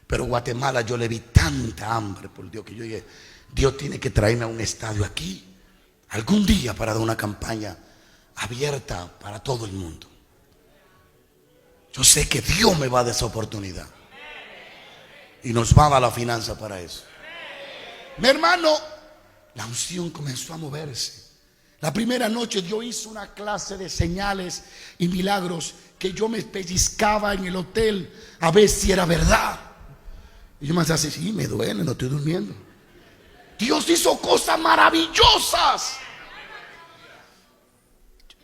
Pero Guatemala yo le vi tanta hambre por Dios que yo dije, Dios tiene que traerme a un estadio aquí algún día para dar una campaña abierta para todo el mundo. Yo sé que Dios me va a dar esa oportunidad y nos va a dar la finanza para eso. Mi hermano, la unción comenzó a moverse. La primera noche Dios hizo una clase de señales y milagros que yo me pellizcaba en el hotel a ver si era verdad. Y yo me decía así, sí, me duele, no estoy durmiendo. Dios hizo cosas maravillosas.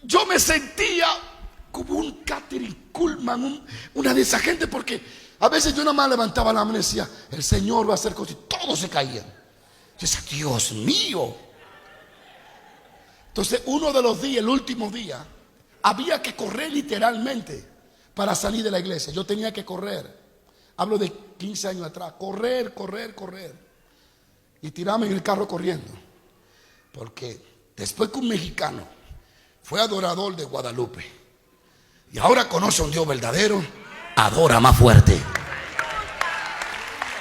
Yo me sentía como un Catherine Kuhlman, una de esas gente, porque a veces yo nada más levantaba la mano y decía, el Señor va a hacer cosas, y todos se caían. Yo decía, Dios mío. Entonces uno de los días, el último día, había que correr literalmente para salir de la iglesia. Yo tenía que correr. Hablo de 15 años atrás. Correr. Y tirarme en el carro corriendo. Porque después que un mexicano fue adorador de Guadalupe y ahora conoce a un Dios verdadero, adora más fuerte.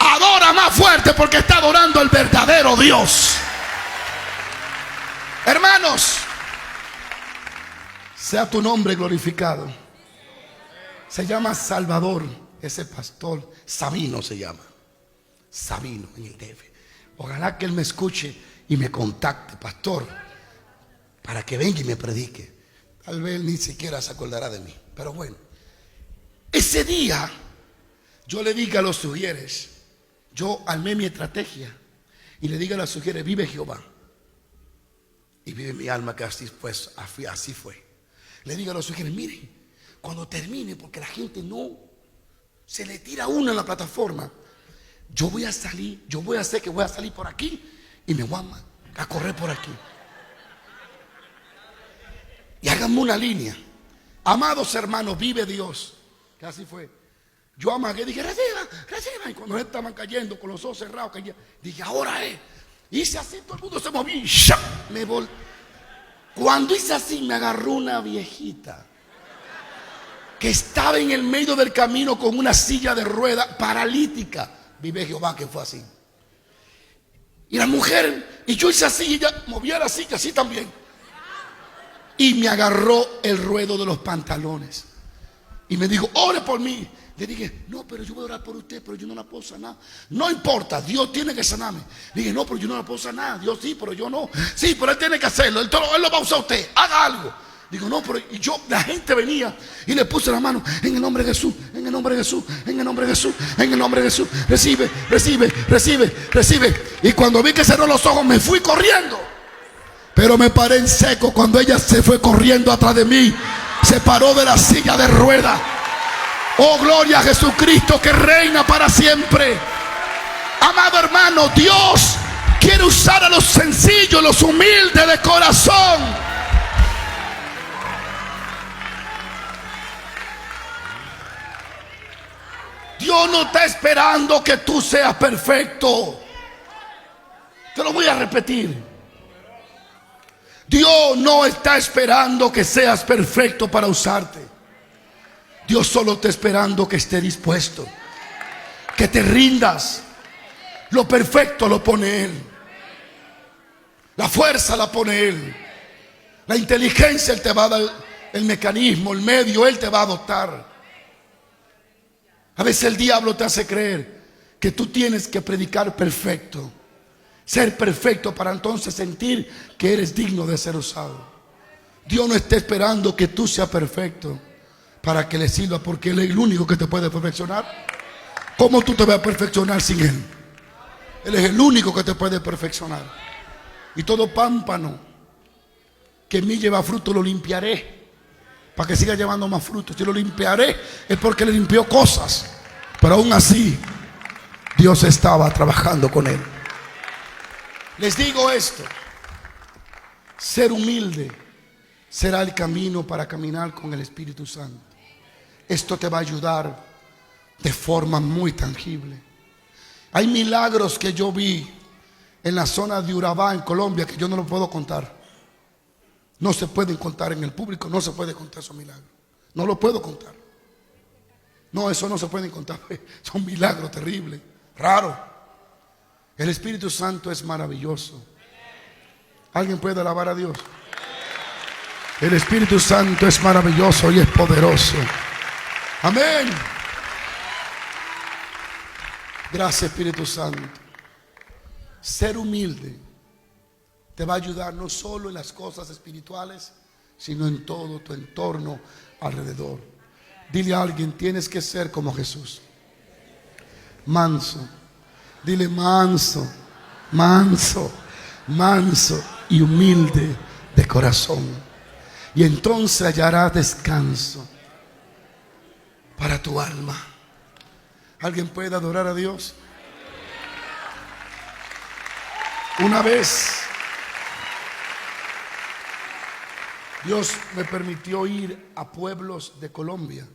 Adora más fuerte porque está adorando al verdadero Dios. Hermanos, sea tu nombre glorificado. Se llama Salvador, ese pastor. Sabino se llama. Sabino en el DF. Ojalá que él me escuche y me contacte, pastor, para que venga y me predique. Tal vez ni siquiera se acordará de mí. Pero bueno, ese día yo le dije a los sugieres, yo armé mi estrategia y le dije a los sugieres, vive Jehová y vive mi alma, que así fue. Le digo a los sugieres, miren, cuando termine, porque la gente no se le tira uno en la plataforma, yo voy a salir, yo voy a hacer que voy a salir por aquí y me voy a correr por aquí. Y háganme una línea. Amados hermanos, vive Dios. Que así fue. Yo amagué, dije, reciba. Y cuando estaban cayendo con los ojos cerrados, dije, ahora es. Hice así, todo el mundo se movió y me volví. Cuando hice así, me agarró una viejita que estaba en el medio del camino con una silla de ruedas paralítica. Vive Jehová que fue así. Y la mujer Y yo hice así y ella movía la silla así también. Y me agarró el ruedo de los pantalones. Y me dijo, ore por mí. Le dije, no, pero yo voy a orar por usted, pero yo no la puedo sanar. No importa, Dios tiene que sanarme. Le dije, no, pero yo no la puedo sanar. Dios sí, pero yo no. Sí, pero Él tiene que hacerlo. Él lo va a usar a usted. Haga algo. Digo, no, pero y yo, la gente venía y le puse la mano en el nombre de Jesús, en el nombre de Jesús, en el nombre de Jesús, en el nombre de Jesús. Recibe, recibe, recibe, recibe. Y cuando vi que cerró los ojos, me fui corriendo. Pero me paré en seco cuando ella se fue corriendo atrás de mí. Se paró de la silla de ruedas. Oh, gloria a Jesucristo que reina para siempre. Amado hermano, Dios quiere usar a los sencillos, los humildes de corazón. Dios no está esperando que tú seas perfecto. Te lo voy a repetir. Dios no está esperando que seas perfecto para usarte. Dios solo está esperando que estés dispuesto, que te rindas. Lo perfecto lo pone Él. La fuerza la pone Él. La inteligencia Él te va a dar, el mecanismo, el medio Él te va a dotar. A veces el diablo te hace creer que tú tienes que predicar perfecto, ser perfecto para entonces sentir que eres digno de ser usado. Dios no está esperando que tú seas perfecto para que le sirva, porque Él es el único que te puede perfeccionar. ¿Cómo tú te vas a perfeccionar sin Él? Él es el único que te puede perfeccionar. Y todo pámpano que en mí lleva fruto lo limpiaré, para que siga llevando más frutos. Si lo limpiaré es porque le limpió cosas. Pero aún así Dios estaba trabajando con él. Les digo esto: ser humilde será el camino para caminar con el Espíritu Santo. Esto te va a ayudar de forma muy tangible. Hay milagros que yo vi en la zona de Urabá, en Colombia, que yo no lo puedo contar. No se pueden contar en el público, no se puede contar esos milagros. No lo puedo contar. No, eso no se puede contar. Son milagros terribles, raros. El Espíritu Santo es maravilloso. ¿Alguien puede alabar a Dios? El Espíritu Santo es maravilloso y es poderoso. Amén. Gracias, Espíritu Santo. Ser humilde te va a ayudar no solo en las cosas espirituales, sino en todo tu entorno alrededor. Dile a alguien: tienes que ser como Jesús. Manso. Dile: manso, manso, manso y humilde de corazón. Y entonces hallarás descanso para tu alma. ¿Alguien puede adorar a Dios? Una vez Dios me permitió ir a pueblos de Colombia,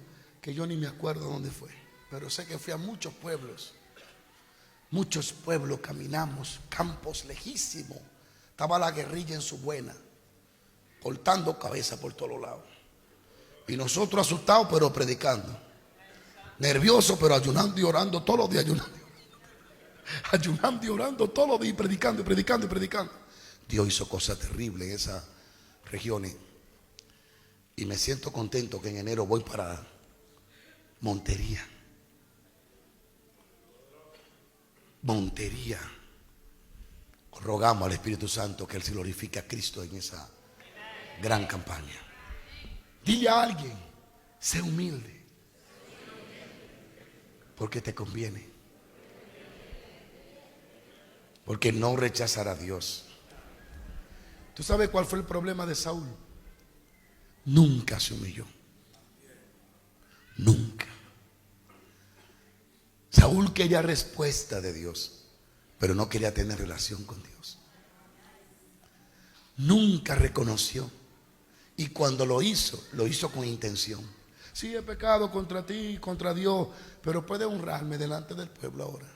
que yo ni me acuerdo dónde fue, pero sé que fui a muchos pueblos. Muchos pueblos caminamos, campos lejísimos. Estaba la guerrilla en su buena, cortando cabeza por todos lados. Y nosotros asustados, pero predicando. Nerviosos, pero ayunando y orando todos los días. Ayunando y orando todos los días, predicando y predicando y predicando. Dios hizo cosas terribles en esas regiones. Y me siento contento que en enero voy para Montería. Montería. Rogamos al Espíritu Santo que Él se glorifique a Cristo en esa gran campaña. Dile a alguien: sé humilde, porque te conviene. Porque no rechazará a Dios. ¿Tú sabes cuál fue el problema de Saúl? Nunca se humilló. Nunca. Saúl quería respuesta de Dios, pero no quería tener relación con Dios. Nunca reconoció. Y cuando lo hizo con intención. Sí, he pecado contra ti, contra Dios, pero puede honrarme delante del pueblo ahora.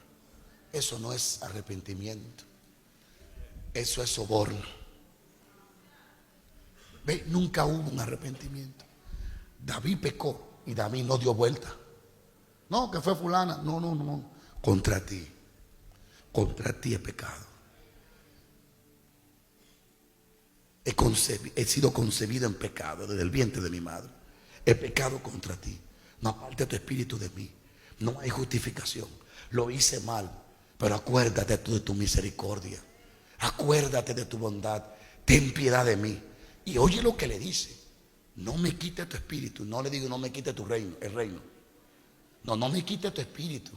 Eso no es arrepentimiento. Eso es soborno. ¿Ve? Nunca hubo un arrepentimiento. David pecó y David no dio vuelta. No, que fue fulana. No. Contra ti he pecado. He sido concebido en pecado desde el vientre de mi madre. He pecado contra ti. No aparte tu espíritu de mí. No hay justificación. Lo hice mal, pero acuérdate tú de tu misericordia. Acuérdate de tu bondad. Ten piedad de mí. Y oye lo que le dice. No me quite tu espíritu. No le digo no me quite tu reino, el reino. No me quite tu espíritu.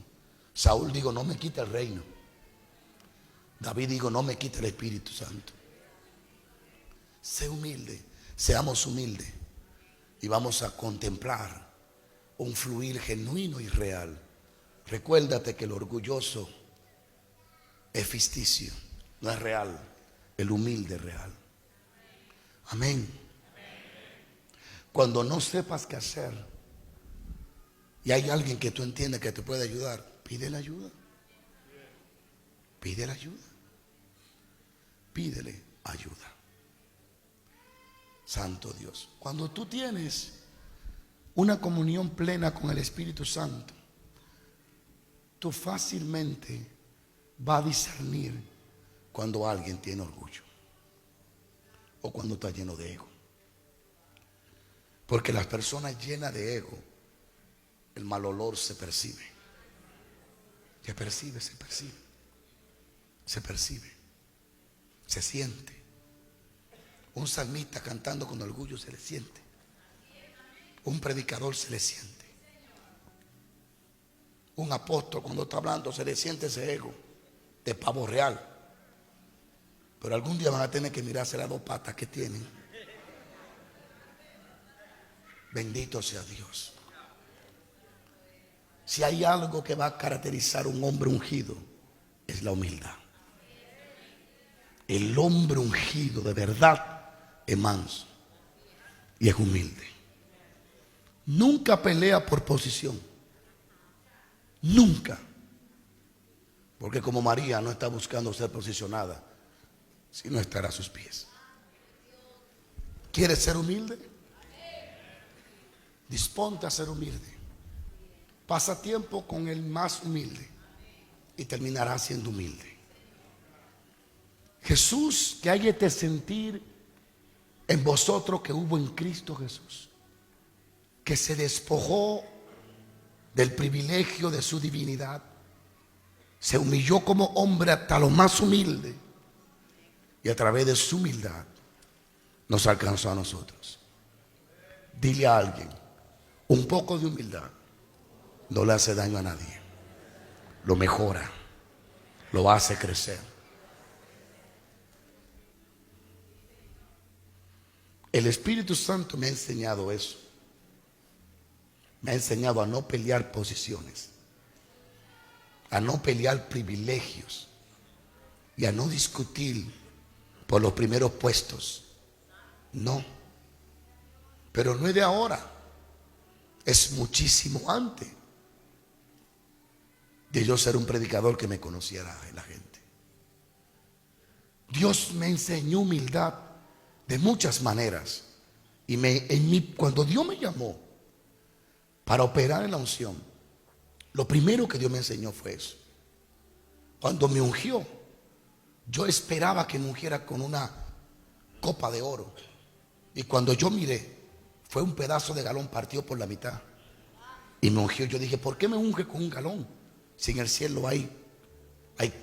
Saúl digo no me quite el reino. David digo no me quite el Espíritu Santo. Sé humilde, seamos humildes y vamos a contemplar un fluir genuino y real. Recuérdate que el orgulloso es ficticio, no es real. El humilde es real. Amén. Cuando no sepas qué hacer y hay alguien que tú entiendes que te puede ayudar, pide la ayuda. Pide la ayuda. Pídele ayuda. Santo Dios. Cuando tú tienes una comunión plena con el Espíritu Santo, tú fácilmente vas a discernir cuando alguien tiene orgullo o cuando está lleno de ego. Porque las personas llenas de ego, el mal olor se percibe. Se percibe, se percibe. Se percibe. Se siente. Un salmista cantando con orgullo se le siente. Un predicador se le siente. Un apóstol cuando está hablando se le siente ese ego de pavo real. Pero algún día van a tener que mirarse las dos patas que tienen. Bendito sea Dios. Si hay algo que va a caracterizar a un hombre ungido, es la humildad. El hombre ungido de verdad es manso y es humilde. Nunca pelea por posición. Nunca. Porque como María no está buscando ser posicionada, sino estar a sus pies. ¿Quieres ser humilde? Disponte a ser humilde. Pasa tiempo con el más humilde y terminarás siendo humilde. Jesús, que hay este sentir en vosotros que hubo en Cristo Jesús, que se despojó del privilegio de su divinidad, se humilló como hombre hasta lo más humilde y a través de su humildad nos alcanzó a nosotros. Dile a alguien, un poco de humildad no le hace daño a nadie, lo mejora, lo hace crecer. El Espíritu Santo me ha enseñado eso. Me ha enseñado a no pelear posiciones, a no pelear privilegios y a no discutir por los primeros puestos. No. Pero no es de ahora, es muchísimo antes de yo ser un predicador que me conociera la gente. Dios me enseñó humildad de muchas maneras. Y cuando Dios me llamó para operar en la unción, lo primero que Dios me enseñó fue eso. Cuando me ungió, yo esperaba que me ungiera con una copa de oro. Y cuando yo miré, fue un pedazo de galón partido por la mitad. Y me ungió. Yo dije, ¿por qué me unge con un galón? Si en el cielo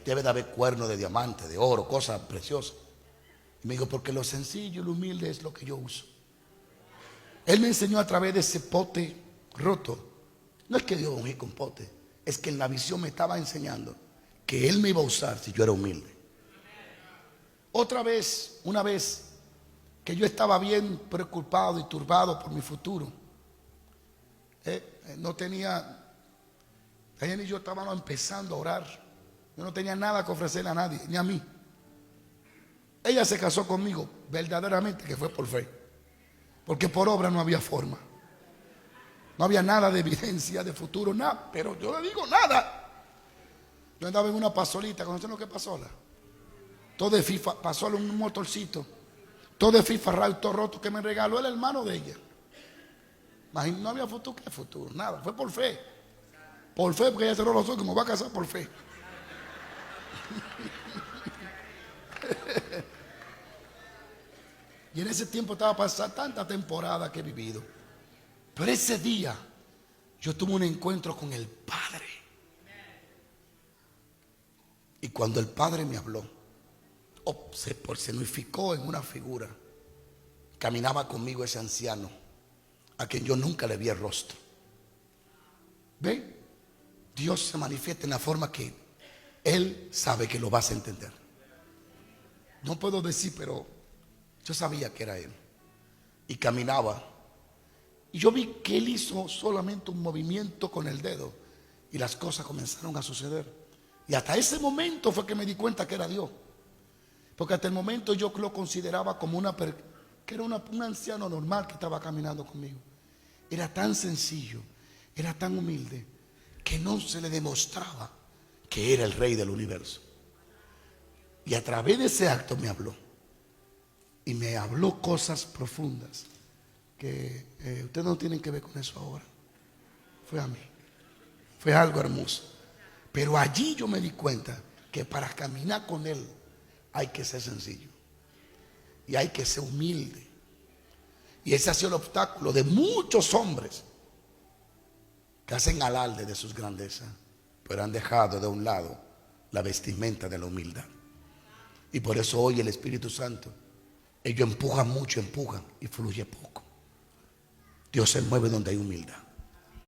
debe de haber cuernos de diamante, de oro, cosas preciosas. Y me dijo, porque lo sencillo y lo humilde es lo que yo uso. Él me enseñó a través de ese pote roto. No es que Dios ungí con pote, es que en la visión me estaba enseñando que Él me iba a usar si yo era humilde. Una vez que yo estaba bien preocupado y turbado por mi futuro, no tenía, Diana y yo estábamos empezando a orar. Yo no tenía nada que ofrecerle a nadie, ni a mí. Ella se casó conmigo verdaderamente que fue por fe, porque por obra no había forma. No había nada de evidencia de futuro, nada. Pero yo le digo nada. Yo andaba en una pasolita, ¿conocen lo que es pasola? Todo de FIFA, pasola, un motorcito, todo de FIFA raro, todo roto, que me regaló el hermano de ella. Imagínate, no había futuro, ¿qué futuro? Nada, fue por fe. Por fe, porque ella cerró los ojos y me va a casar por fe. Y en ese tiempo estaba pasando tanta temporada que he vivido. Pero ese día yo tuve un encuentro con el Padre. Y cuando el Padre me habló, se personificó en una figura. Caminaba conmigo ese anciano, a quien yo nunca le vi el rostro. ¿Ve? Dios se manifiesta en la forma que Él sabe que lo vas a entender. No puedo decir, pero yo sabía que era Él. Y caminaba. Y yo vi que Él hizo solamente un movimiento con el dedo. Y las cosas comenzaron a suceder. Y hasta ese momento fue que me di cuenta que era Dios. Porque hasta el momento yo lo consideraba como que era un anciano normal que estaba caminando conmigo. Era tan sencillo, era tan humilde, que no se le demostraba que era el rey del universo. Y a través de ese acto me habló. Y me habló cosas profundas que ustedes no tienen que ver con eso ahora. Fue a mí. Fue algo hermoso. Pero allí yo me di cuenta que para caminar con Él hay que ser sencillo. Y hay que ser humilde. Y ese ha sido el obstáculo de muchos hombres que hacen alarde de sus grandezas, pero han dejado de un lado la vestimenta de la humildad. Y por eso hoy el Espíritu Santo, ellos empujan mucho, empujan y fluye poco. Dios se mueve donde hay humildad.